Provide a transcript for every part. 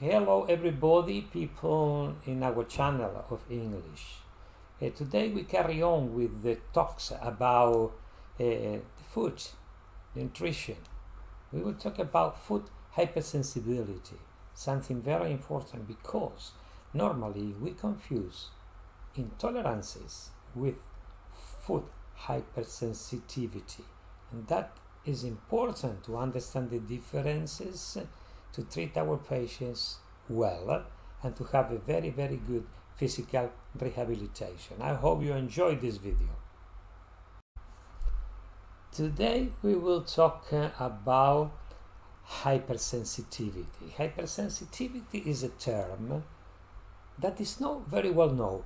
Hello everybody, people in our channel of English. Today we carry on with the talks about food, nutrition. We will talk about food hypersensibility, something very important because normally we confuse intolerances with food hypersensitivity, and that is important to understand the differences to treat our patients well and to have a very good physical rehabilitation. I hope you enjoyed this video. Today we will talk about hypersensitivity. Hypersensitivity is a term that is not very well known.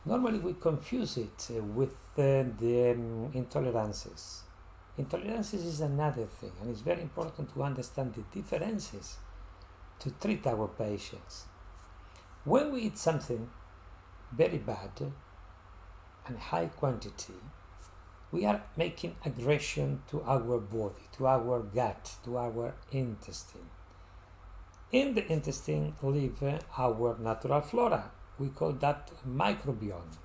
Normally we confuse it with the intolerances. Intolerances is another thing, and it's very important to understand the differences to treat our patients. When we eat something very bad and high quantity, we are making aggression to our body, to our gut, to our intestine. In the intestine live our natural flora. We call that microbiome.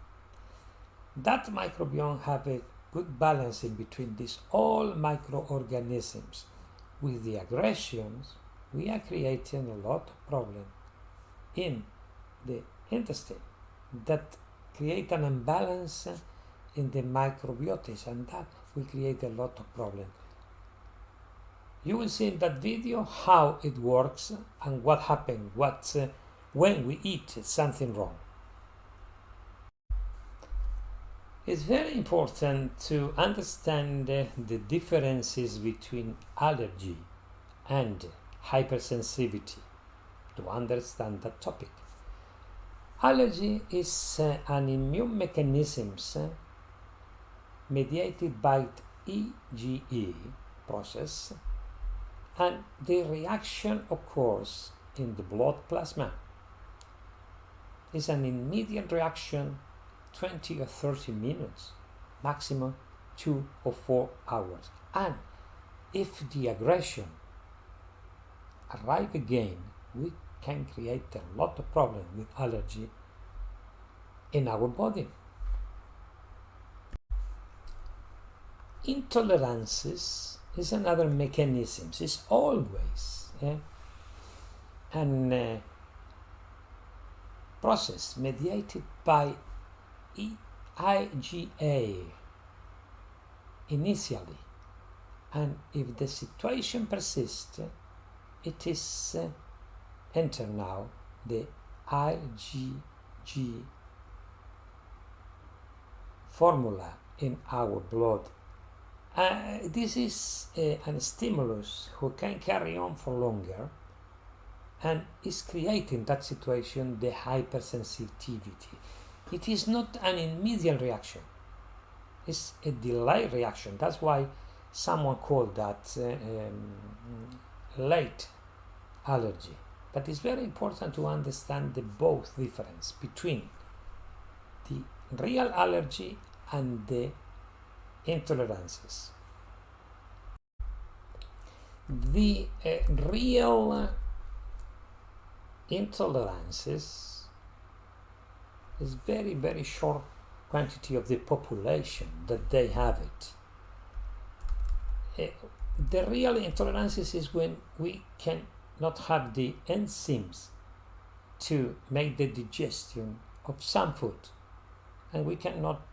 That microbiome have a good balance in between these all microorganisms. With the aggressions, we are creating a lot of problem in the intestine that create an imbalance in the microbiotes, and that will create a lot of problem. You will see in that video how it works and what happens when we eat something wrong. It's very important to understand the differences between allergy and hypersensitivity to understand that topic. Allergy is an immune mechanism mediated by the IgE process, and the reaction occurs in the blood plasma. It's an immediate reaction, 20 or 30 minutes, maximum 2 or 4 hours. And if the aggression arrive again, we can create a lot of problem with allergy in our body. Intolerances is another mechanism. It's always an process mediated by IgA initially, and if the situation persists, it is enter now the IgG formula in our blood. This is a stimulus who can carry on for longer and is creating that situation, the hypersensitivity. It is not an immediate reaction, it's a delayed reaction. That's why someone called that late allergy. But it's very important to understand the both difference between the real allergy and the intolerances. The real intolerances is very short quantity of the population that they have it. The real intolerances is when we cannot have the enzymes to make the digestion of some food, and we cannot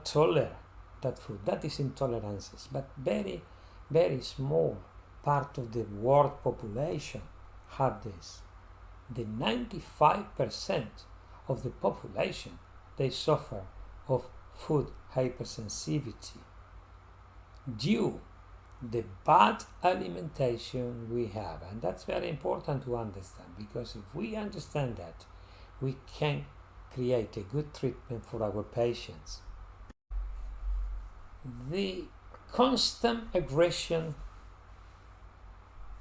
tolerate that food. That is intolerances. But very small part of the world population have this. The 95% of the population, they suffer of food hypersensitivity due the bad alimentation we have. And that's very important to understand, because if we understand that, we can create a good treatment for our patients. The constant aggression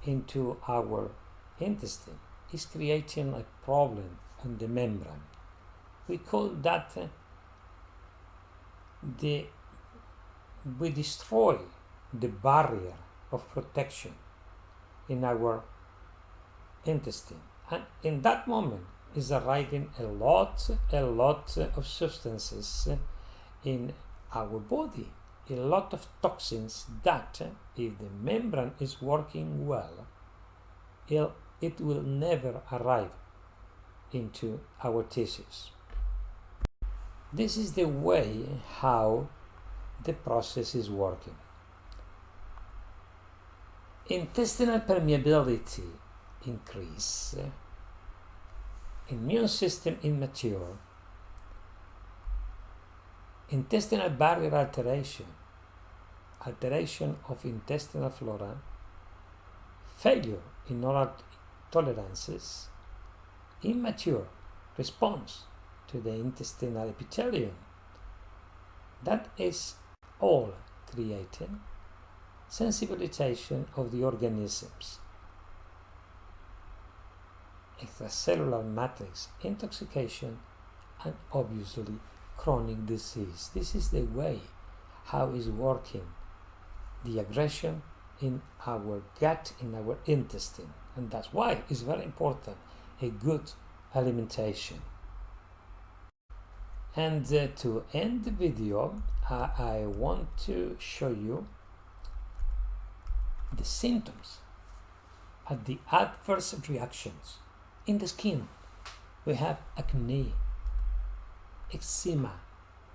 into our intestine is creating a problem on the membrane. We call that we destroy the barrier of protection in our intestine, and in that moment is arriving a lot of substances in our body, a lot of toxins that, if the membrane is working well, it will never arrive into our tissues. This is the way how the process is working. Intestinal permeability increase, immune system immature, intestinal barrier alteration of intestinal flora, failure in oral tolerances, immature response to the intestinal epithelium. That is all creating sensibilization of the organisms, extracellular matrix intoxication, and obviously chronic disease. This is the way how is working the aggression in our gut, in our intestine, and that's why it's very important a good alimentation. And to end the video, I want to show you the symptoms and the adverse reactions in the skin. We have acne, eczema,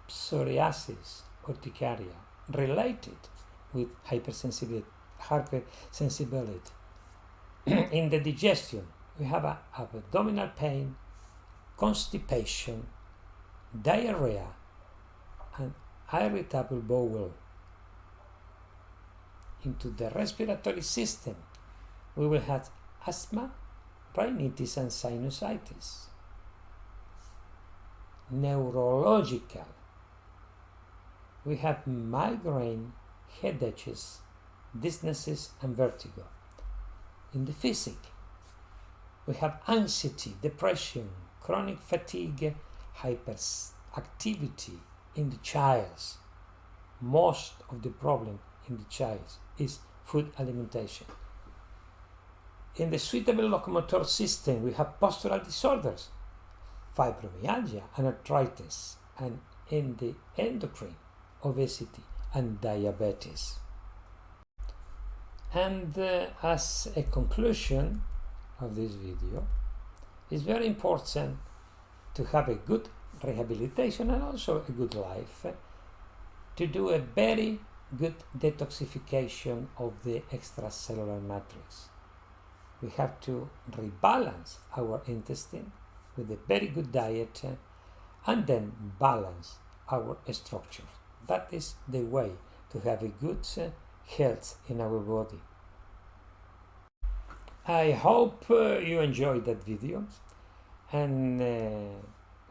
psoriasis, urticaria, related with hypersensibility. In the digestion, we have abdominal pain, constipation, diarrhea, and irritable bowel. Into the respiratory system, we will have asthma, rhinitis, and sinusitis. Neurological, we have migraine, headaches, dizziness, and vertigo. In the physic, we have anxiety, depression, chronic fatigue, hyperactivity in the child. Most of the problem in the child is food alimentation. In the suitable locomotor system, we have postural disorders, fibromyalgia and arthritis, and in the endocrine, obesity and diabetes. And as a conclusion of this video, it's very important to have a good rehabilitation and also a good life, to do a very good detoxification of the extracellular matrix. We have to rebalance our intestine with a very good diet and then balance our structure. That is the way to have a good health in our body. I hope you enjoyed that video and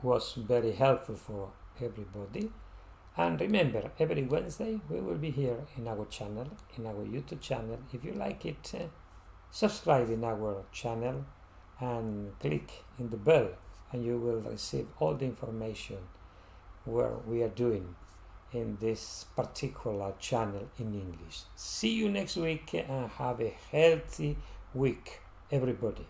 was very helpful for everybody. And remember, every Wednesday we will be here in our channel, in our YouTube channel. If you like it, subscribe in our channel and click in the bell, and you will receive all the information where we are doing in this particular channel in English. See you next week and have a healthy week, everybody.